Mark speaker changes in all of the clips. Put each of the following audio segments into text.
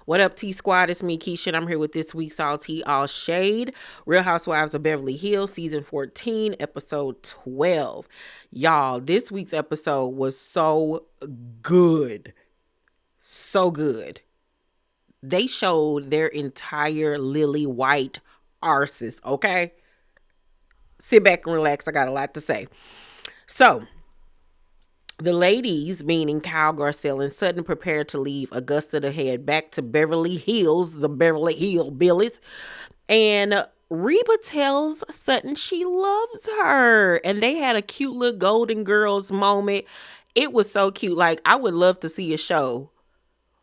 Speaker 1: What up, T Squad? It's me, Keisha, and I'm here with this week's All Tea, All Shade. Real Housewives of Beverly Hills, Season 14, Episode 12. Y'all, this week's episode was so good. So good. They showed their entire lily white arses, okay? Sit back and relax. I got a lot to say. So, the ladies, meaning Kyle, Garcelle, and Sutton, prepared to leave Augusta to head back to Beverly Hills, the Beverly Hillbillies. And Reba tells Sutton she loves her. And they had a cute little Golden Girls moment. It was so cute. Like, I would love to see a show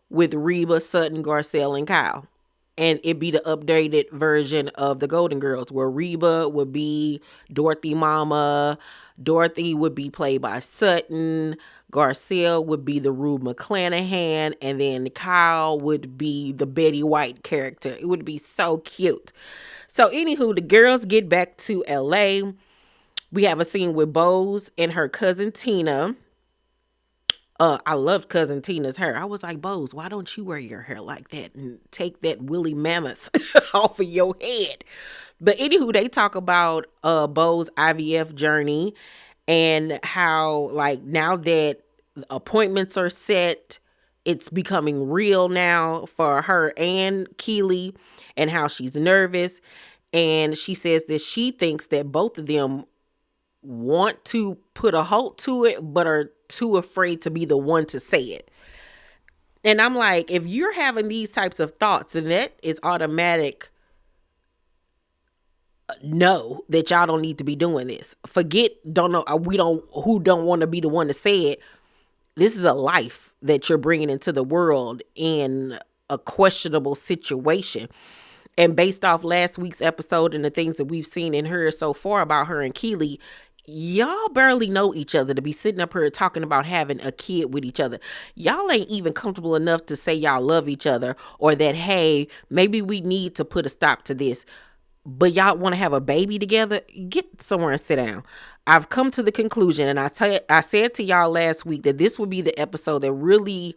Speaker 1: with Reba, Sutton, Garcelle, and Kyle. And it'd be the updated version of the Golden Girls, where Reba would be Dorothy Mama, Dorothy would be played by Sutton, Garcelle would be the Rue McClanahan, and then Kyle would be the Betty White character. It would be so cute. So anywho, the girls get back to LA. We have a scene with Boz and her cousin Tina. I loved cousin Tina's hair. I was like, Boz, why don't you wear your hair like that and take that woolly mammoth off of your head? But anywho, they talk about Bo's IVF journey and how, like, now that appointments are set, it's becoming real now for her and Keely, and how she's nervous. And she says that she thinks that both of them want to put a halt to it, but are too afraid to be the one to say it. And I'm like, if you're having these types of thoughts, then that is automatic no, that y'all don't need to be doing this. Forget who don't want to be the one to say it. This is a life that you're bringing into the world in a questionable situation. And based off last week's episode and the things that we've seen and heard so far about her and Keely, y'all barely know each other to be sitting up here talking about having a kid with each other. Y'all ain't even comfortable enough to say y'all love each other, or that, hey, maybe we need to put a stop to this. But y'all want to have a baby together? Get somewhere and sit down. I've come to the conclusion, and I said to y'all last week that this would be the episode that really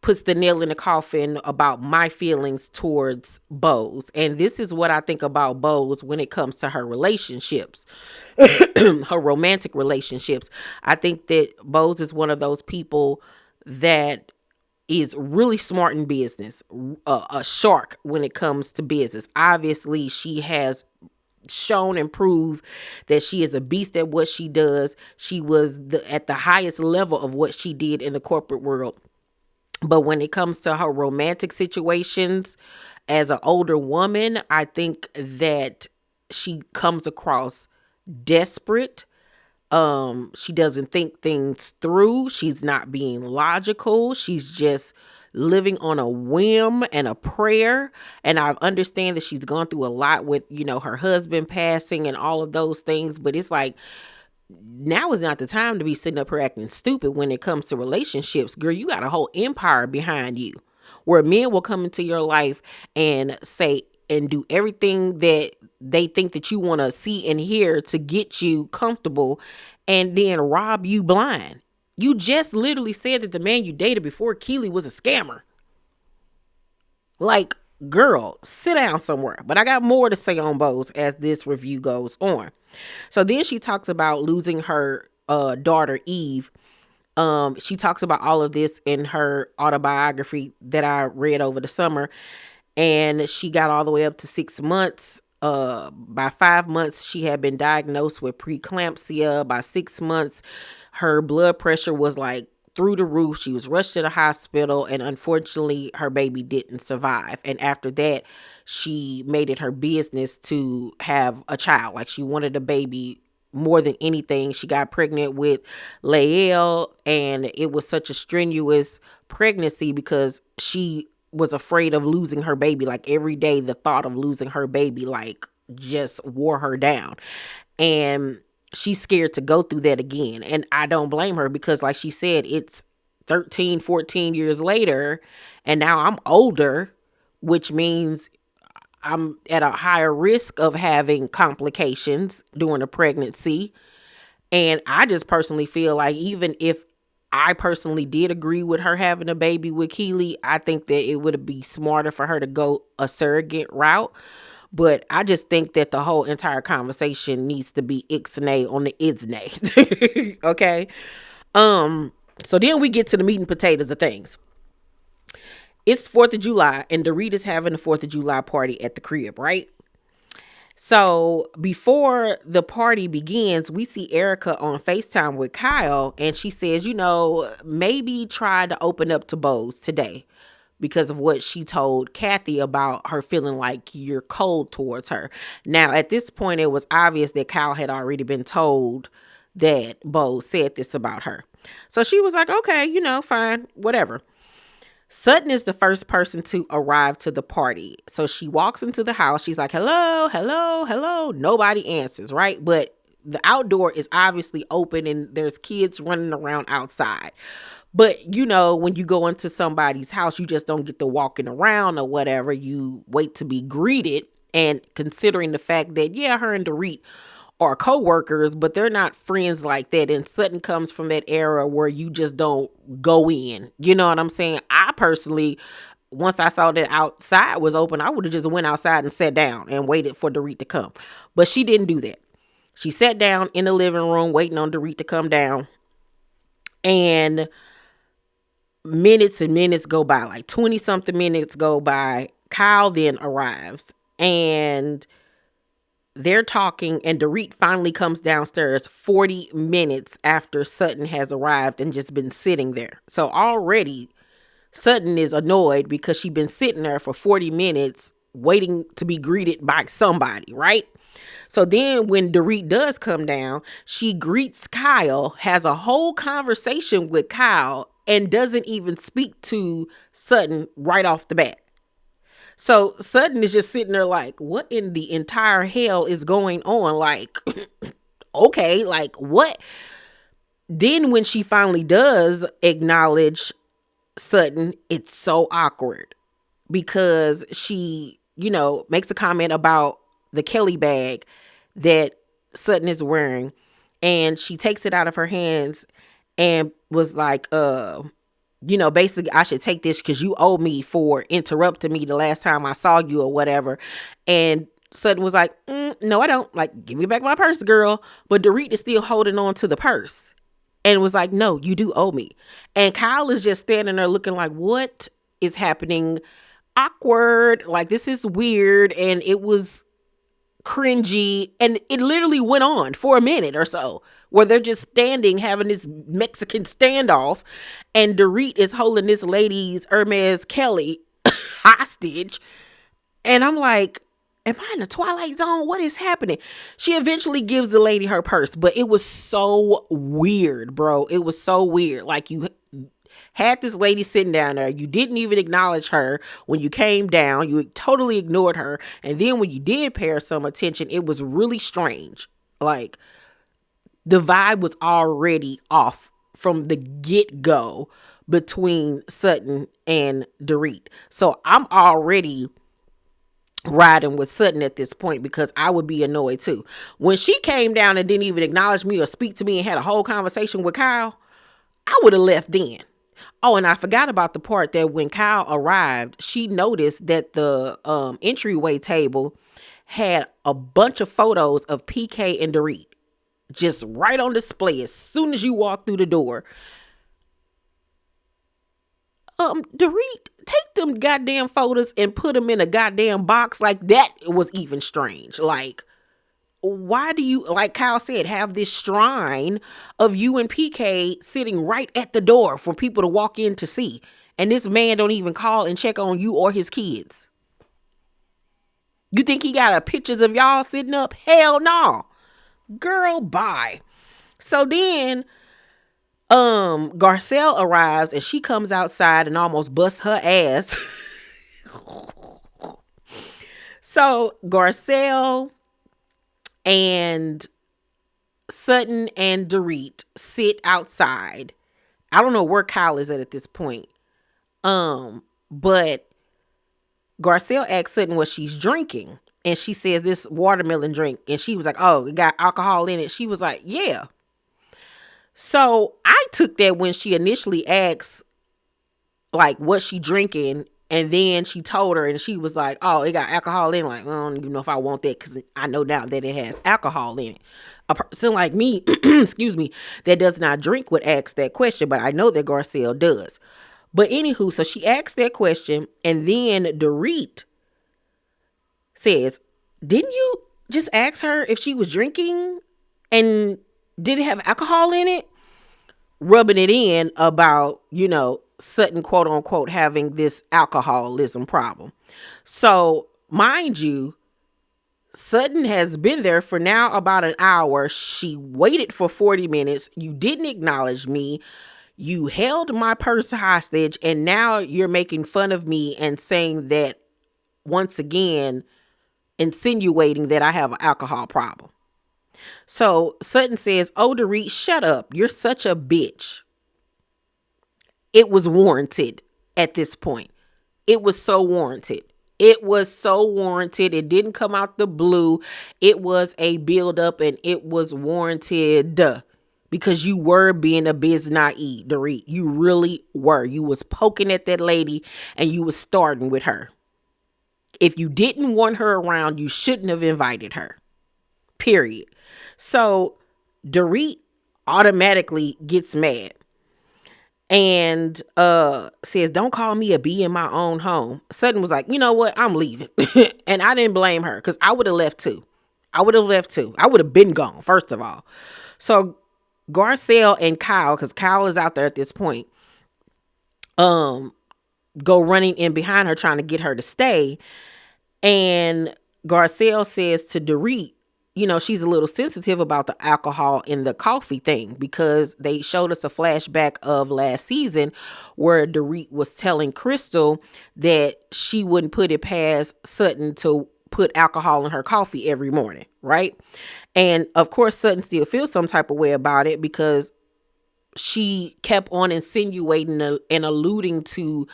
Speaker 1: puts the nail in the coffin about my feelings towards Boz. And this is what I think about Boz when it comes to her relationships, her romantic relationships. I think that Boz is one of those people that is really smart in business, a shark when it comes to business. Obviously, she has shown and proved that she is a beast at what she does. She was at the highest level of what she did in the corporate world. But when it comes to her romantic situations as an older woman, I think that she comes across desperate. She doesn't think things through. She's not being logical. She's just living on a whim and a prayer. And I understand that she's gone through a lot with, her husband passing and all of those things. But it's like, now is not the time to be sitting up here acting stupid when it comes to relationships. Girl, you got a whole empire behind you, where men will come into your life and say and do everything that they think that you want to see and hear to get you comfortable, and then rob you blind. You just literally said that the man you dated before Keely was a scammer. Like, girl, sit down somewhere. But I got more to say on Boz as this review goes on. So then she talks about losing her daughter, Eve. She talks about all of this in her autobiography that I read over the summer. And she got all the way up to 6 months. By 5 months, she had been diagnosed with preeclampsia. By 6 months, her blood pressure was like through the roof. She was rushed to the hospital, and unfortunately her baby didn't survive. And after that, she made it her business to have a child. Like, she wanted a baby more than anything. She got pregnant with Lael, and it was such a strenuous pregnancy because she was afraid of losing her baby. Like, every day the thought of losing her baby like just wore her down. And she's scared to go through that again. And I don't blame her, because like she said, it's 13, 14 years later, and now I'm older, which means I'm at a higher risk of having complications during a pregnancy. And I just personally feel like, even if I personally did agree with her having a baby with Keely. I think that it would be smarter for her to go a surrogate route. But I just think that the whole entire conversation needs to be ixnay on the isnay. Okay. So then we get to the meat and potatoes of things. It's 4th of July and Dorit is having a 4th of July party at the crib, right? So before the party begins, we see Erica on FaceTime with Kyle, and she says, maybe try to open up to Boz today because of what she told Kathy about her feeling like you're cold towards her. Now, at this point, it was obvious that Kyle had already been told that Boz said this about her. So she was like, okay, fine, whatever. Sutton is the first person to arrive to the party. So she walks into the house. She's like, hello, hello, hello. Nobody answers, right? But the outdoor is obviously open and there's kids running around outside. But, when you go into somebody's house, you just don't get to walking around or whatever. You wait to be greeted. And considering the fact that, her and Dorit are co-workers, but they're not friends like that. And Sutton comes from that era where you just don't go in. You know what I'm saying? I personally, once I saw that outside was open, I would have just went outside and sat down and waited for Dorit to come. But she didn't do that. She sat down in the living room waiting on Dorit to come down. And minutes and minutes go by, like 20 something minutes go by. Kyle then arrives and they're talking, and Dorit finally comes downstairs 40 minutes after Sutton has arrived and just been sitting there. So already Sutton is annoyed because she's been sitting there for 40 minutes waiting to be greeted by somebody, right? So then when Dorit does come down, she greets Kyle, has a whole conversation with Kyle, and doesn't even speak to Sutton right off the bat. So Sutton is just sitting there like, what in the entire hell is going on? Like, okay, like what? Then when she finally does acknowledge Sutton, it's so awkward because she, makes a comment about the Kelly bag that Sutton is wearing, and she takes it out of her hands and was like, basically I should take this because you owe me for interrupting me the last time I saw you or whatever. And Sutton was like, no, I don't. Like, give me back my purse, girl. But Dorit is still holding on to the purse and was like, no, you do owe me. And Kyle is just standing there looking like, what is happening? Awkward. Like, this is weird. And it was cringy. And it literally went on for a minute or so where they're just standing having this Mexican standoff, and Dorit is holding this lady's Hermes Kelly hostage. And I'm like, am I in the Twilight Zone? What is happening? She eventually gives the lady her purse, but it was so weird, bro. It was so weird. Like, you had this lady sitting down there. You didn't even acknowledge her when you came down. You totally ignored her. And then when you did pay her some attention, it was really strange. Like, the vibe was already off from the get-go between Sutton and Dorit. So I'm already riding with Sutton at this point because I would be annoyed too. When she came down and didn't even acknowledge me or speak to me and had a whole conversation with Kyle, I would have left then. Oh, and I forgot about the part that when Kyle arrived, she noticed that the entryway table had a bunch of photos of PK and Dorit just right on display as soon as you walk through the door. Dorit, take them goddamn photos and put them in a goddamn box. Like, that was even strange. Like, why do you, like Kyle said, have this shrine of you and PK sitting right at the door for people to walk in to see? And this man don't even call and check on you or his kids. You think he got pictures of y'all sitting up? Hell no. Girl, bye. So then Garcelle arrives and she comes outside and almost busts her ass. So Garcelle and Sutton and Dorit sit outside. I don't know where Kyle is at this point. But Garcelle asks Sutton what she's drinking. And she says this watermelon drink. And she was like, oh, it got alcohol in it. She was like, yeah. So I took that when she initially asked, like, what she drinking, and then she told her, and she was like, oh, it got alcohol in it. Like, I don't even know if I want that, because I know now that it has alcohol in it. A person like me, excuse me, that does not drink would ask that question, but I know that Garcelle does. But anywho, so she asked that question, and then Dorit says, didn't you just ask her if she was drinking, and did it have alcohol in it? Rubbing it in about, Sutton, quote unquote, having this alcoholism problem. So, mind you, Sutton has been there for now about an hour. She waited for 40 minutes. You didn't acknowledge me. You held my purse hostage, and now you're making fun of me and saying that, once again, insinuating that I have an alcohol problem. So Sutton says, oh, Dorit, shut up. You're such a bitch. It was warranted at this point. It was so warranted. It was so warranted. It didn't come out the blue. It was a buildup, and it was warranted because you were being a biz naive, Dorit. You really were. You was poking at that lady, and you was starting with her. If you didn't want her around, you shouldn't have invited her. Period. So Dorit automatically gets mad and says, don't call me a bee in my own home. Sutton was like, you know what? I'm leaving. And I didn't blame her, because I would have left too. I would have been gone, first of all. So Garcelle and Kyle, because Kyle is out there at this point, go running in behind her trying to get her to stay. And Garcelle says to Dorit, she's a little sensitive about the alcohol in the coffee thing, because they showed us a flashback of last season where Dorit was telling Crystal that she wouldn't put it past Sutton to put alcohol in her coffee every morning, right? And of course, Sutton still feels some type of way about it, because she kept on insinuating and alluding to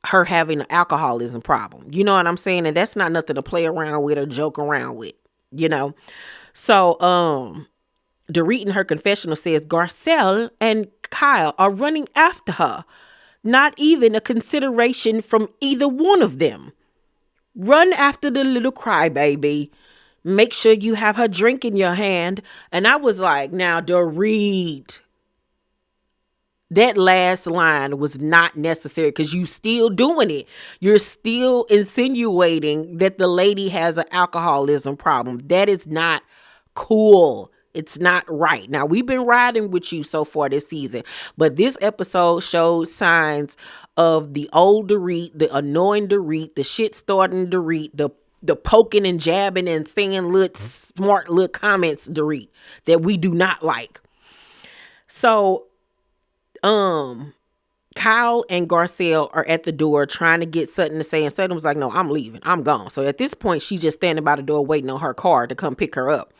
Speaker 1: her having an alcoholism problem. You know what I'm saying? And that's not nothing to play around with or joke around with, So, Dorit in her confessional says Garcelle and Kyle are running after her. Not even a consideration from either one of them. Run after the little crybaby. Make sure you have her drink in your hand. And I was like, now, Dorit, that last line was not necessary, because you still doing it. You're still insinuating that the lady has an alcoholism problem. That is not cool. It's not right. Now, we've been riding with you so far this season, but this episode showed signs of the old Dorit, the annoying Dorit, the shit starting Dorit, the poking and jabbing and saying little smart little comments Dorit that we do not like. So Kyle and Garcelle are at the door trying to get Sutton to say, and Sutton was like, no, I'm leaving. I'm gone. So at this point, she's just standing by the door waiting on her car to come pick her up.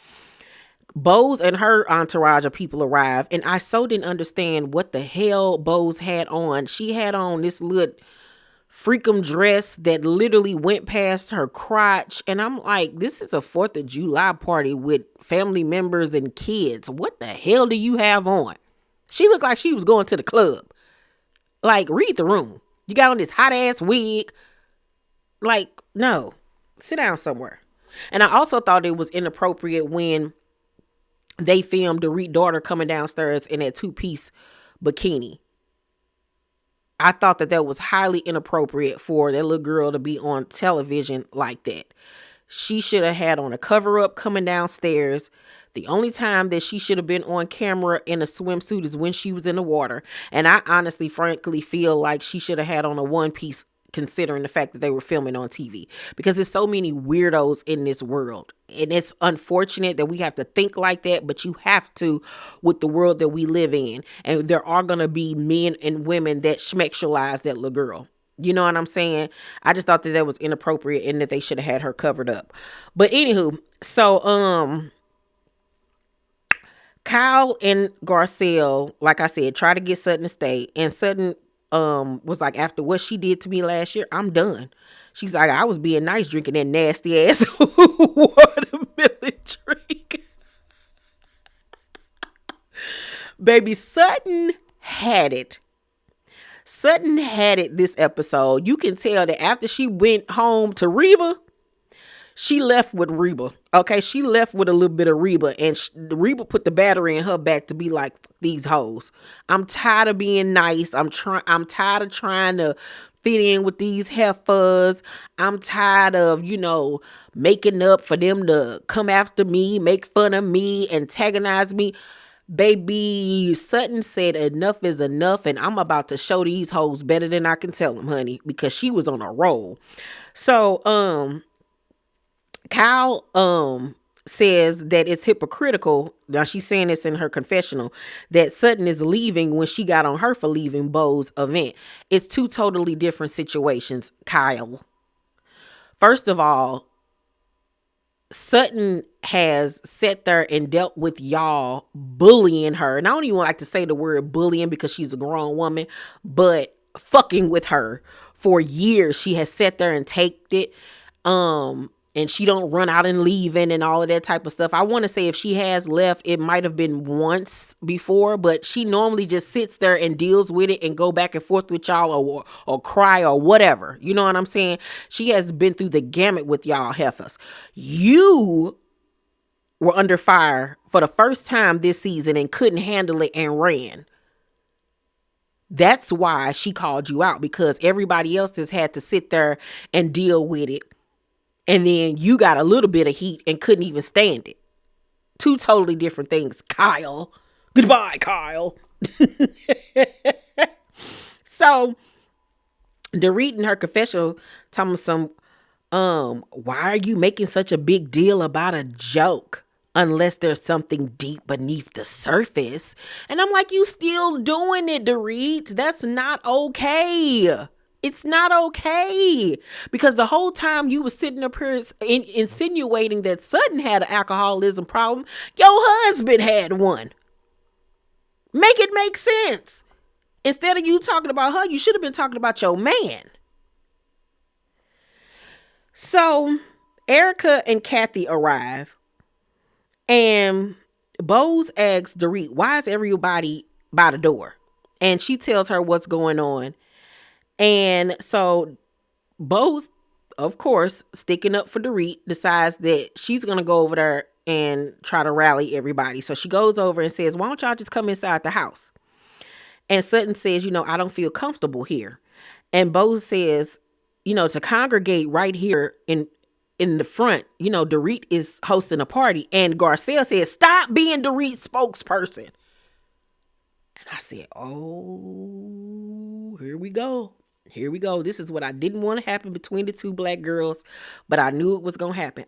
Speaker 1: Bose and her entourage of people arrive, and I so didn't understand what the hell Bose had on. She had on this little freakum dress that literally went past her crotch, and I'm like, this is a 4th of July party with family members and kids. What the hell do you have on? She looked like she was going to the club. Like, read the room. You got on this hot ass wig. Like, no, sit down somewhere. And I also thought it was inappropriate when they filmed Dorit's daughter coming downstairs in that 2-piece bikini. I thought that was highly inappropriate for that little girl to be on television like that. She should have had on a cover up coming downstairs. The only time that she should have been on camera in a swimsuit is when she was in the water. And I honestly, frankly, feel like she should have had on a 1-piece, considering the fact that they were filming on TV, because there's so many weirdos in this world. And it's unfortunate that we have to think like that, but you have to with the world that we live in. And there are going to be men and women that schmexualize that little girl. You know what I'm saying? I just thought that was inappropriate and that they should have had her covered up. But anywho, so Kyle and Garcelle, like I said, try to get Sutton to stay. And Sutton was like, after what she did to me last year, I'm done. She's like, I was being nice drinking that nasty ass watermelon drink. Baby, Sutton had it. Sutton had it this episode. You can tell that after she went home to Reba, she left with Reba. Okay, she left with a little bit of Reba, and Reba put the battery in her back to be like, these hoes. I'm tired of being nice. I'm tired of trying to fit in with these heifers. I'm tired of, making up for them to come after me, make fun of me, antagonize me. Baby, Sutton said enough is enough, and I'm about to show these hoes better than I can tell them, honey, because she was on a roll. So, Kyle says that it's hypocritical. Now she's saying this in her confessional, that Sutton is leaving when she got on her for leaving Bo's event. It's two totally different situations, Kyle. First of all, Sutton has sat there and dealt with y'all bullying her. And I don't even like to say the word bullying because she's a grown woman, but fucking with her for years. She has sat there and taked it. And she don't run out and leaving and all of that type of stuff. I want to say if she has left, it might have been once before, but she normally just sits there and deals with it and go back and forth with y'all or cry or whatever. You know what I'm saying? She has been through the gamut with y'all heifers. You were under fire for the first time this season and couldn't handle it and ran. That's why she called you out, because everybody else has had to sit there and deal with it. And then you got a little bit of heat and couldn't even stand it. Two totally different things, Kyle. Goodbye, Kyle. So, Dorit in her confessional telling me why are you making such a big deal about a joke unless there's something deep beneath the surface? And I'm like, you still doing it, Dorit. That's not okay. It's not okay, because the whole time you were sitting up here insinuating that Sutton had an alcoholism problem, your husband had one. Make it make sense. Instead of you talking about her, you should have been talking about your man. So Erica and Kathy arrive, and Boz asks Dorit, why is everybody by the door? And she tells her what's going on. And so Boz, of course, sticking up for Dorit, decides that she's going to go over there and try to rally everybody. So she goes over and says, why don't y'all just come inside the house? And Sutton says, I don't feel comfortable here. And Boz says, to congregate right here in the front, Dorit is hosting a party. And Garcelle says, stop being Dorit's spokesperson. And I said, oh, here we go. Here we go. This is what I didn't want to happen between the two black girls, but I knew it was going to happen.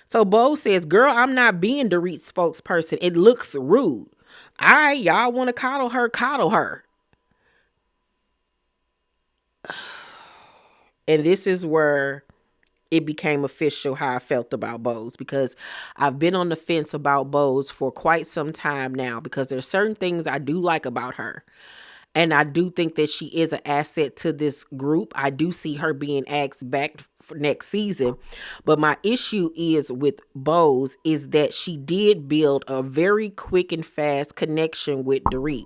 Speaker 1: So Bo says, girl, I'm not being Dorit's spokesperson. It looks rude. All right, y'all want to coddle her, coddle her. And this is where it became official how I felt about Boz, because I've been on the fence about Boz for quite some time now, because there's certain things I do like about her. And I do think that she is an asset to this group. I do see her being asked back for next season. But my issue is with Boz is that she did build a very quick and fast connection with Dorit.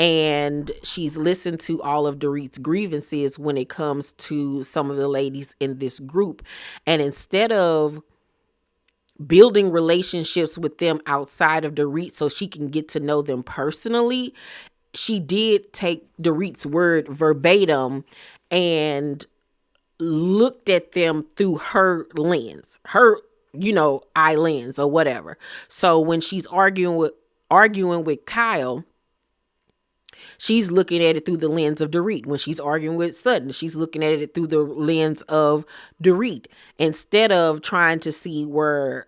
Speaker 1: And she's listened to all of Dorit's grievances when it comes to some of the ladies in this group. And instead of building relationships with them outside of Dorit so she can get to know them personally, she did take Dorit's word verbatim and looked at them through her lens, her, eye lens or whatever. So when she's arguing with Kyle, she's looking at it through the lens of Dorit. When she's arguing with Sutton, she's looking at it through the lens of Dorit, instead of trying to see where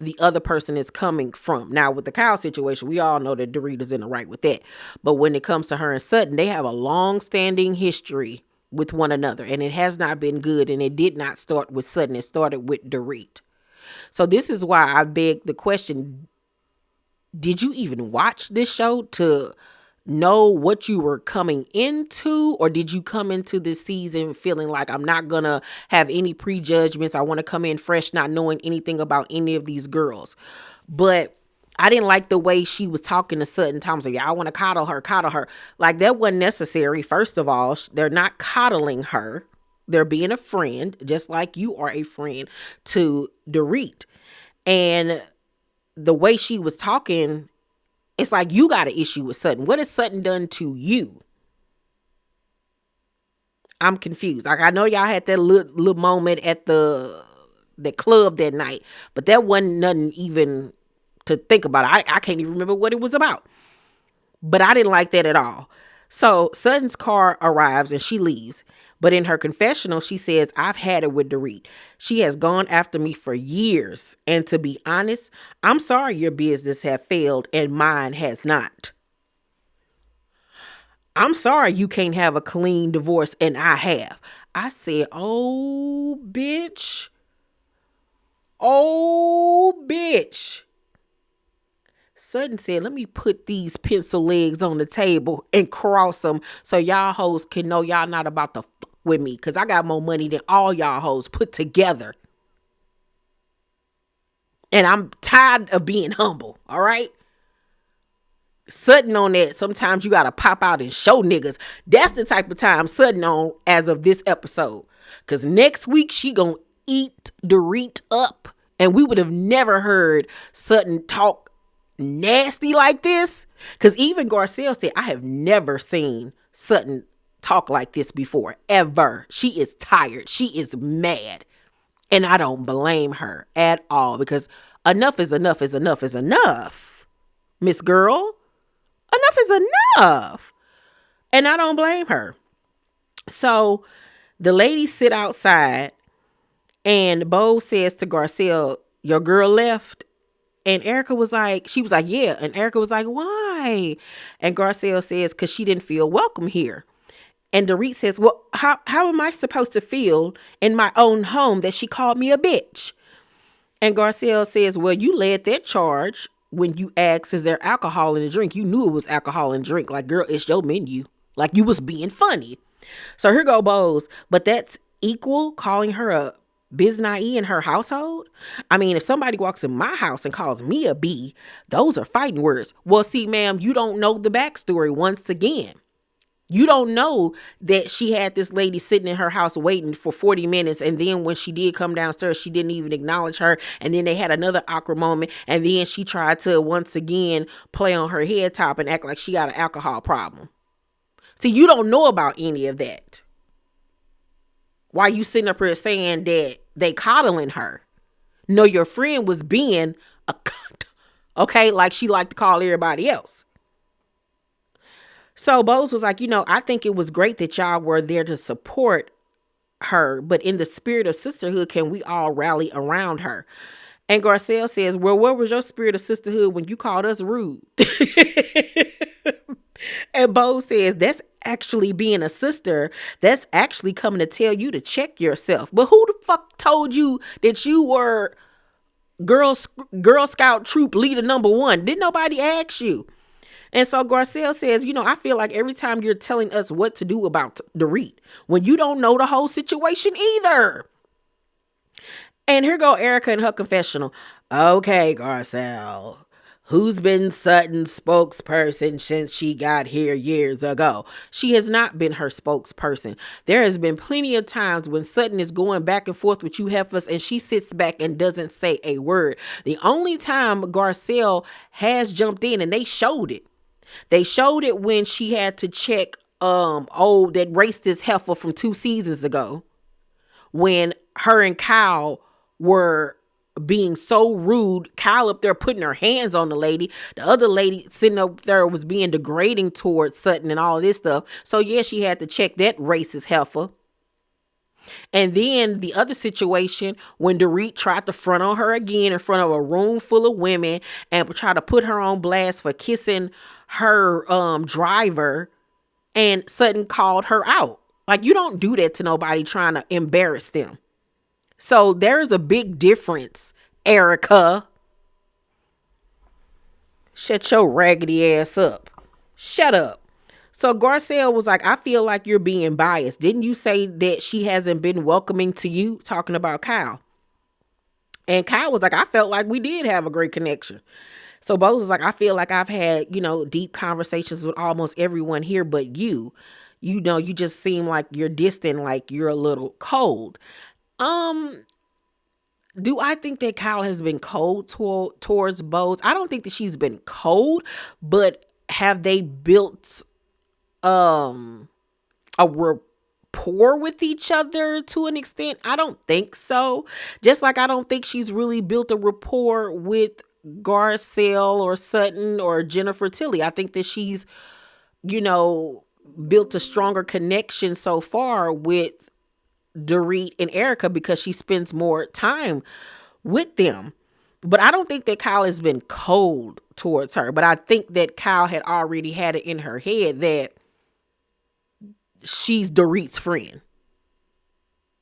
Speaker 1: the other person is coming from. Now, with the Kyle situation, we all know that Dorit is in the right with that. But when it comes to her and Sutton, they have a long-standing history with one another, and it has not been good, and it did not start with Sutton. It started with Dorit. So this is why I beg the question, did you even watch this show to know what you were coming into, or did you come into this season feeling like, I'm not gonna have any prejudgments, I want to come in fresh not knowing anything about any of these girls? But I didn't like the way she was talking to Sutton Thomas. Yeah, I want to coddle her, coddle her. Like, that wasn't necessary. First of all, they're not coddling her. They're being a friend, just like you are a friend to Dorit. And the way she was talking, it's like you got an issue with Sutton. What has Sutton done to you? I'm confused. Like, I know y'all had that little moment at the club that night, but that wasn't nothing even to think about. I can't even remember what it was about. But I didn't like that at all. So Sutton's car arrives and she leaves. But in her confessional, she says, I've had it with Dorit. She has gone after me for years. And to be honest, I'm sorry your business have failed and mine has not. I'm sorry you can't have a clean divorce and I have. I said, oh, bitch. Oh, bitch. Sutton said, let me put these pencil legs on the table and cross them so y'all hoes can know y'all not about to fuck with me, because I got more money than all y'all hoes put together. And I'm tired of being humble, all right? Sutton on that, sometimes you got to pop out and show niggas. That's the type of time Sutton on as of this episode. Because next week, she gonna eat Dorit up. And we would have never heard Sutton talk nasty like this, because even Garcelle said, I have never seen Sutton talk like this before, ever. She is tired. She is mad. And I don't blame her at all, because enough is enough is enough is enough. Miss Girl, enough is enough. And I don't blame her. So the ladies sit outside and Bo says to Garcelle, your girl left. And Erica was like, yeah. And Erica was like, why? And Garcelle says, because she didn't feel welcome here. And Dorit says, well, how am I supposed to feel in my own home that she called me a bitch? And Garcelle says, well, you led that charge when you asked, is there alcohol in the drink? You knew it was alcohol in the drink. Like, girl, it's your menu. Like, you was being funny. So here go Bose. But that's equal calling her a biznai in her household? I mean, if somebody walks in my house and calls me a B, those are fighting words. Well, see, ma'am, you don't know the backstory once again. You don't know that she had this lady sitting in her house waiting for 40 minutes. And then when she did come downstairs, she didn't even acknowledge her. And then they had another awkward moment. And then she tried to once again play on her head top and act like she got an alcohol problem. See, you don't know about any of that. Why you sitting up here saying that they coddling her? No, your friend was being a cunt. Okay, like she liked to call everybody else. So Bose was like, I think it was great that y'all were there to support her, but in the spirit of sisterhood, can we all rally around her? And Garcelle says, well, where was your spirit of sisterhood when you called us rude? And Bose says, that's actually being a sister. That's actually coming to tell you to check yourself. But who the fuck told you that you were Girl Scout troop leader number 1? Didn't nobody ask you? And so Garcelle says, I feel like every time you're telling us what to do about Dorit, when you don't know the whole situation either. And here go Erica in her confessional. Okay, Garcelle, who's been Sutton's spokesperson since she got here years ago? She has not been her spokesperson. There has been plenty of times when Sutton is going back and forth with you heifers and she sits back and doesn't say a word. The only time Garcelle has jumped in, and they showed it. They showed it when she had to check that racist heifer from 2 seasons ago, when her and Kyle were being so rude. Kyle up there putting her hands on the lady. The other lady sitting up there was being degrading towards Sutton and all this stuff. So yeah, she had to check that racist heifer. And then the other situation when Dorit tried to front on her again in front of a room full of women and try to put her on blast for kissing her driver, and Sutton called her out. Like, you don't do that to nobody trying to embarrass them. So there's a big difference, Erica. Shut your raggedy ass up. Shut up. So Garcelle was like, I feel like you're being biased. Didn't you say that she hasn't been welcoming to you? Talking about Kyle. And Kyle was like, I felt like we did have a great connection. So Bose is like, I feel like I've had, deep conversations with almost everyone here but you. You just seem like you're distant, like you're a little cold. Um, do I think that Kyle has been cold towards Bose? I don't think that she's been cold, but have they built um a rapport with each other to an extent? I don't think so. Just like I don't think she's really built a rapport with Garcelle or Sutton or Jennifer Tilly. I think that she's, you know, built a stronger connection so far with Dorit and Erica because she spends more time with them. But I don't think that Kyle has been cold towards her. But I think that Kyle had already had it in her head that she's Dorit's friend.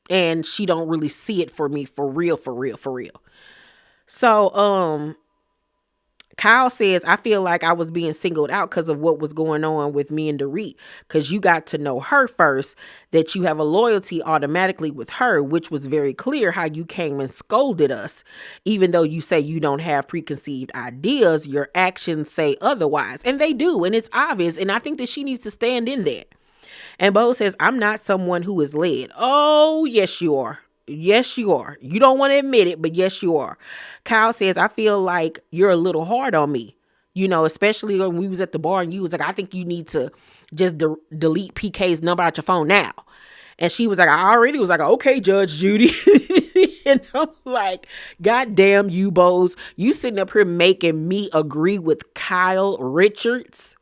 Speaker 1: And she don't really see it for me for real, for real, for real. So, Kyle says, I feel like I was being singled out because of what was going on with me and Dorit. Because you got to know her first, that you have a loyalty automatically with her, which was very clear how you came and scolded us. Even though you say you don't have preconceived ideas, your actions say otherwise. And they do, and it's obvious. And I think that she needs to stand in that. And Bo says, I'm not someone who is led. Oh, yes, you are. Yes, you are. You don't want to admit it, but yes, you are. Kyle says, I feel like you're a little hard on me. Especially when we was at the bar and you was like, I think you need to just delete PK's number out your phone now. And she was like, I already was like, okay, Judge Judy. And I'm like, God damn you, Bose. You sitting up here making me agree with Kyle Richards.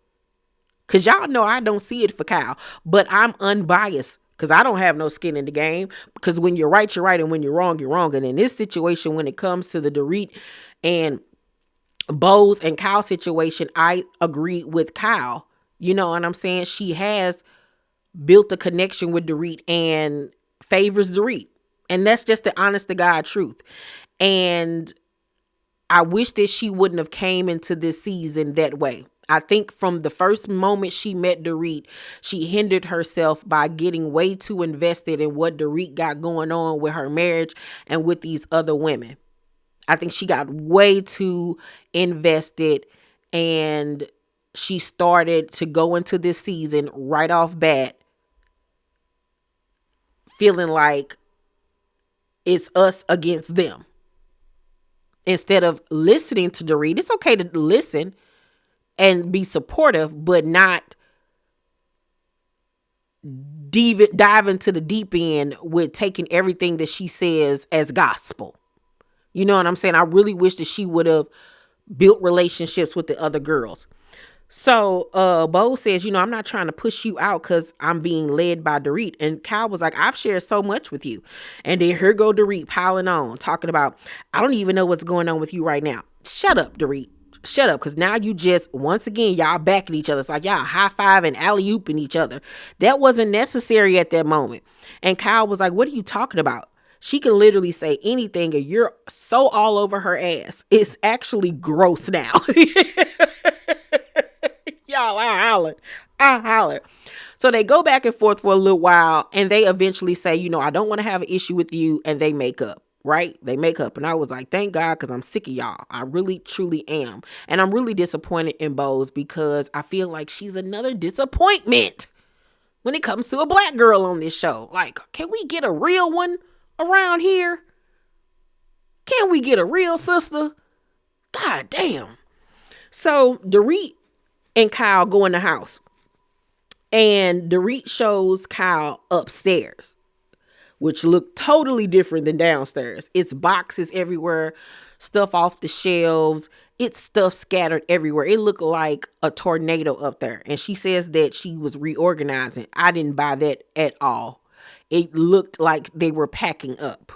Speaker 1: Because y'all know I don't see it for Kyle. But I'm unbiased. Because I don't have no skin in the game. Because when you're right, you're right. And when you're wrong, you're wrong. And in this situation, when it comes to the Dorit and Bose and Kyle situation, I agree with Kyle. You know what I'm saying? She has built a connection with Dorit and favors Dorit. And that's just the honest to God truth. And I wish that she wouldn't have came into this season that way. I think from the first moment she met Dorit, she hindered herself by getting way too invested in what Dorit got going on with her marriage and with these other women. I think she got way too invested and she started to go into this season right off bat feeling like it's us against them. Instead of listening to Dorit, it's okay to listen and be supportive, but not dive into the deep end with taking everything that she says as gospel. You know what I'm saying? I really wish that she would have built relationships with the other girls. So Bo says, I'm not trying to push you out because I'm being led by Dorit. And Kyle was like, I've shared so much with you. And then here go Dorit piling on, talking about, I don't even know what's going on with you right now. Shut up, Dorit. Shut up, because now you just, once again, y'all backing each other. It's like y'all high-five and alley-ooping each other. That wasn't necessary at that moment. And Kyle was like, what are you talking about? She can literally say anything and you're so all over her ass. It's actually gross now. Y'all, I hollered. So they go back and forth for a little while and they eventually say, I don't want to have an issue with you, and they make up. Right? They make up. And I was like, thank God, because I'm sick of y'all. I really, truly am. And I'm really disappointed in Bose because I feel like she's another disappointment when it comes to a black girl on this show. Like, can we get a real one around here? Can we get a real sister? God damn. So Dorit and Kyle go in the house. And Dorit shows Kyle upstairs, which looked totally different than downstairs. It's boxes everywhere, stuff off the shelves. It's stuff scattered everywhere. It looked like a tornado up there. And she says that she was reorganizing. I didn't buy that at all. It looked like they were packing up.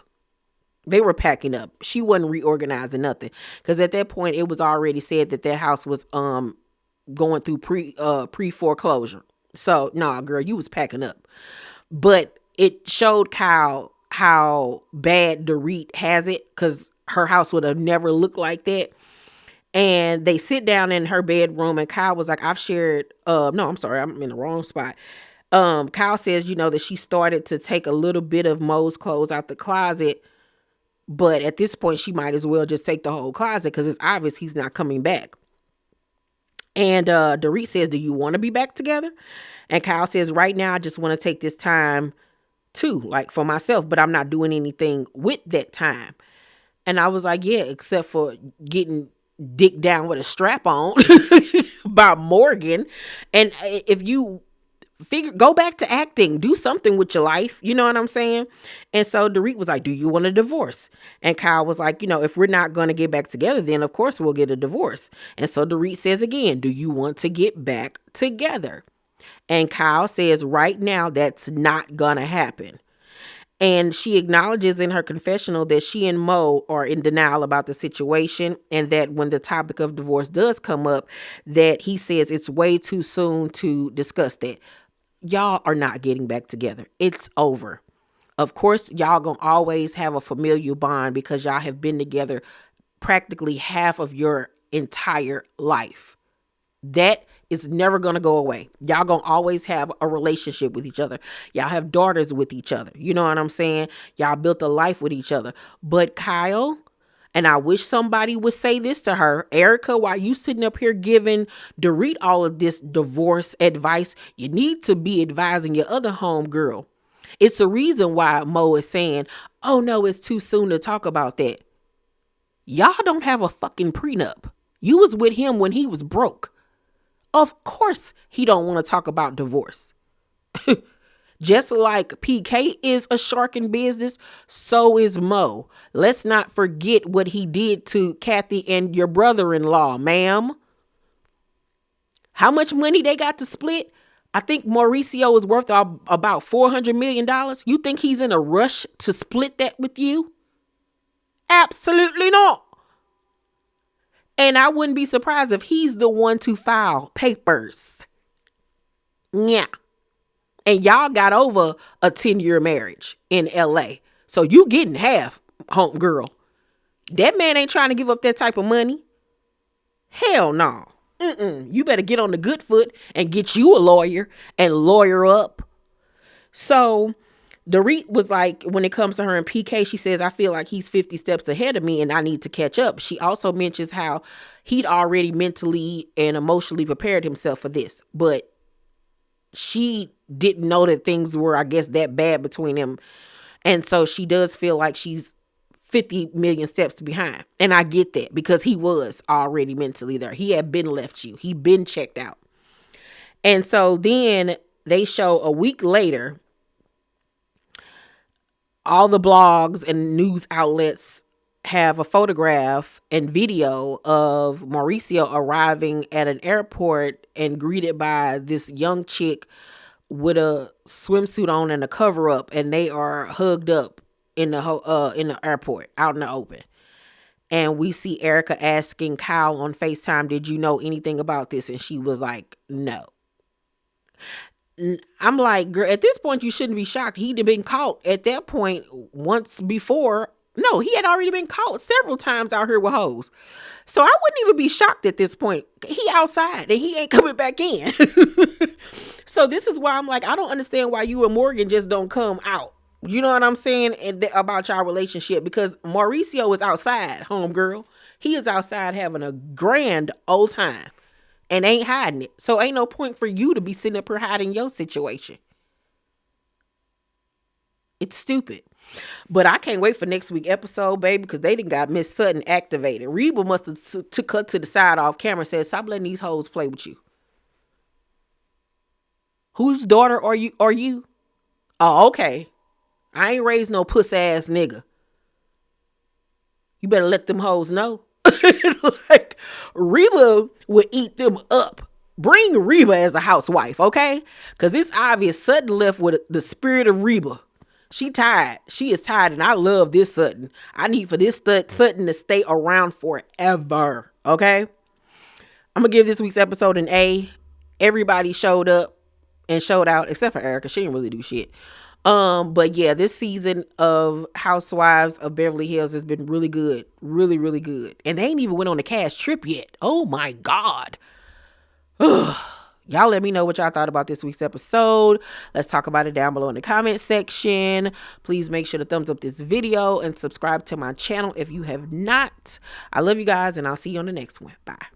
Speaker 1: They were packing up. She wasn't reorganizing nothing. Because at that point, it was already said that their house was going through pre-foreclosure. So, nah, girl, you was packing up. But it showed Kyle how bad Dorit has it, because her house would have never looked like that. And they sit down in her bedroom and Kyle was like, I've shared, no, I'm sorry, I'm in the wrong spot. Kyle says, that she started to take a little bit of Mo's clothes out the closet But at this point, she might as well just take the whole closet because it's obvious he's not coming back. And Dorit says, do you want to be back together? And Kyle says, right now, I just want to take this time too, like for myself, but I'm not doing anything with that time. And I was like, yeah, except for getting dick down with a strap on by Morgan. And if you go back to acting, do something with your life. You know what I'm saying? And so Dorit was like, do you want a divorce? And Kyle was like, if we're not going to get back together, then of course we'll get a divorce. And so Dorit says again, do you want to get back together? And Kyle says right now, that's not going to happen. And she acknowledges in her confessional that she and Mo are in denial about the situation, and that when the topic of divorce does come up, that he says it's way too soon to discuss that. Y'all are not getting back together. It's over. Of course, y'all gonna always have a familial bond because y'all have been together practically half of your entire life. That is never going to go away. Y'all going to always have a relationship with each other. Y'all have daughters with each other. You know what I'm saying? Y'all built a life with each other. But Kyle, and I wish somebody would say this to her, Erica, while you sitting up here giving Dorit all of this divorce advice, you need to be advising your other home girl. It's the reason why Mo is saying, oh no, it's too soon to talk about that. Y'all don't have a fucking prenup. You was with him when he was broke. Of course he don't want to talk about divorce. Just like PK is a shark in business, so is Mo. Let's not forget what he did to Kathy and your brother-in-law, ma'am. How much money they got to split? I think Mauricio is worth about $400 million. You think he's in a rush to split that with you? Absolutely not. And I wouldn't be surprised if he's the one to file papers. Yeah. And y'all got over a 10-year marriage in LA. So you getting half, home girl. That man ain't trying to give up that type of money. Hell no. You better get on the good foot and get you a lawyer and lawyer up. So Dorit was like, when it comes to her and PK, she says, I feel like he's 50 steps ahead of me and I need to catch up. She also mentions how he'd already mentally and emotionally prepared himself for this, but she didn't know that things were, I guess, that bad between them. And so she does feel like she's 50 million steps behind. And I get that because he was already mentally there. He had been left you. He'd been checked out. And so then they show a week later, all the blogs and news outlets have a photograph and video of Mauricio arriving at an airport and greeted by this young chick with a swimsuit on and a cover up, and they are hugged up in the airport out in the open. And we see Erica asking Kyle on FaceTime, did you know anything about this? And she was like, no. I'm like, girl, at this point, you shouldn't be shocked. He'd have been caught at that point once before. No, he had already been caught several times out here with hoes. So I wouldn't even be shocked at this point. He outside and he ain't coming back in. So this is why I'm like, I don't understand why you and Morgan just don't come out. You know what I'm saying about y'all relationship? Because Mauricio is outside, homegirl. He is outside having a grand old time. And ain't hiding it. So ain't no point for you to be sitting up here hiding your situation. It's stupid. But I can't wait for next week's episode, baby, because they done got Miss Sutton activated. RHOBH must have took her to the side off camera and said, stop letting these hoes play with you. Whose daughter are you? Oh, okay. I ain't raised no puss ass nigga. You better let them hoes know. Like, RHOBH would eat them up. Bring RHOBH as a housewife, okay? Because it's obvious Sutton left with the spirit of RHOBH. She tired. She is tired, and I love this Sutton. I need for this Sutton to stay around forever, okay? I'm going to give this week's episode an A. Everybody showed up and showed out, except for Erica. She didn't really do shit. But yeah, this season of Housewives of Beverly Hills has been really good. Really, really good. And they ain't even went on a cast trip yet. Oh my God. y'all let me know what y'all thought about this week's episode. Let's talk about it down below in the comment section. Please make sure to thumbs up this video and subscribe to my channel if you have not. I love you guys, and I'll see you on the next one. Bye.